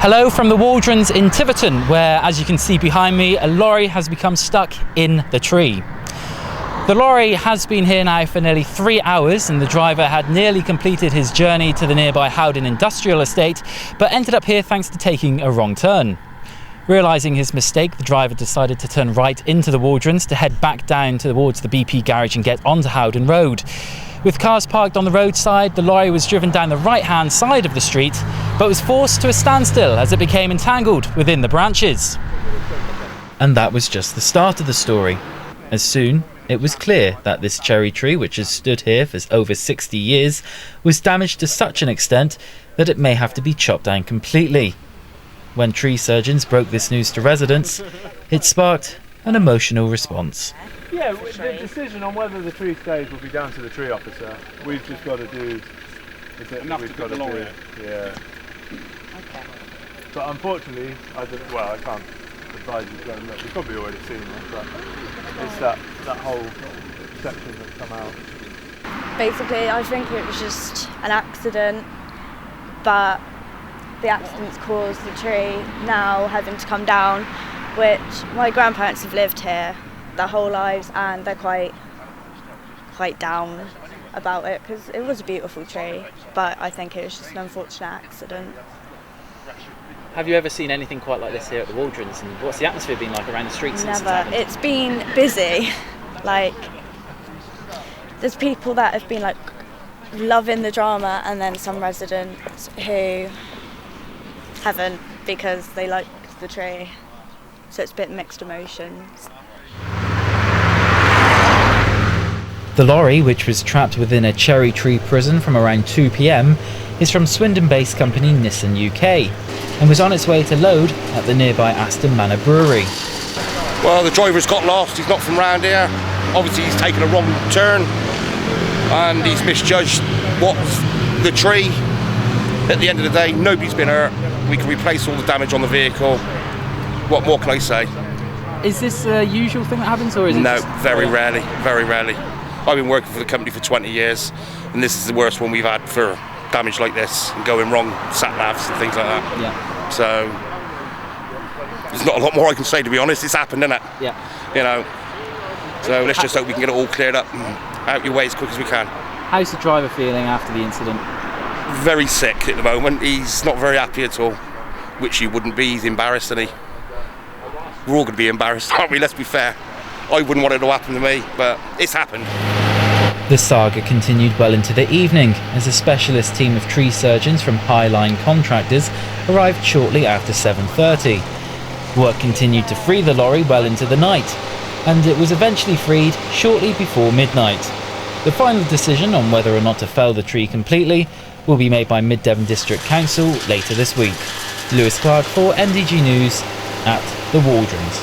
Hello from the Walronds in Tiverton, where, as you can see behind me, a lorry has become stuck in the tree. The lorry has been here now for nearly 3 hours, and the driver had nearly completed his journey to the nearby Howden Industrial Estate, but ended up here thanks to taking a wrong turn. Realising his mistake, the driver decided to turn right into the Walronds to head back down towards the BP garage and get onto Howden Road. With cars parked on the roadside, the lorry was driven down the right-hand side of the street, but was forced to a standstill as it became entangled within the branches. And that was just the start of the story. As soon, it was clear that this cherry tree, which has stood here for over 60 years, was damaged to such an extent that it may have to be chopped down completely. When tree surgeons broke this news to residents, it sparked an emotional response. Yeah, the decision on whether the tree stays will be down to the tree officer. We've just got to do we've got to do. Yeah. Okay. But unfortunately, I can't advise you to go and look. You've probably already seen it, but it's that whole section that's come out. Basically, I think it was just an accident, but the accident's caused the tree now having to come down, which my grandparents have lived here their whole lives, and they're quite down about it because it was a beautiful tree, but I think it was just an unfortunate accident. Have you ever seen anything quite like this here at the Walronds, and what's the atmosphere been like around the streets? Never. It's been busy. There's people that have been loving the drama, and then some residents who haven't because they like the tree. So it's a bit mixed emotions. The lorry, which was trapped within a cherry tree prison from around 2 p.m, is from Swindon-based company Nissin Ltd and was on its way to load at the nearby Aston Manor brewery. Well, the driver's got lost, he's not from round here. Obviously he's taken a wrong turn and he's misjudged what's the tree. At the end of the day, nobody's been hurt. We can replace all the damage on the vehicle. What more can I say? Is this a usual thing that happens, or is it? No, very rarely. I've been working for the company for 20 years, and this is the worst one we've had for damage like this and going wrong, sat-navs and things like that. Yeah. So there's not a lot more I can say, to be honest. It's happened, isn't it? Yeah. You know. So let's just hope we can get it all cleared up and out your way as quick as we can. How's the driver feeling after the incident? Very sick at the moment. He's not very happy at all, which he wouldn't be. He's embarrassed, isn't he? We're all going to be embarrassed, aren't we? Let's be fair. I wouldn't want it to happen to me, but it's happened. The saga continued well into the evening as a specialist team of tree surgeons from Highline Contractors arrived shortly after 7:30. Work continued to free the lorry well into the night, and it was eventually freed shortly before midnight. The final decision on whether or not to fell the tree completely will be made by Mid Devon District Council later this week. Lewis Clark for MDG News at the Walronds.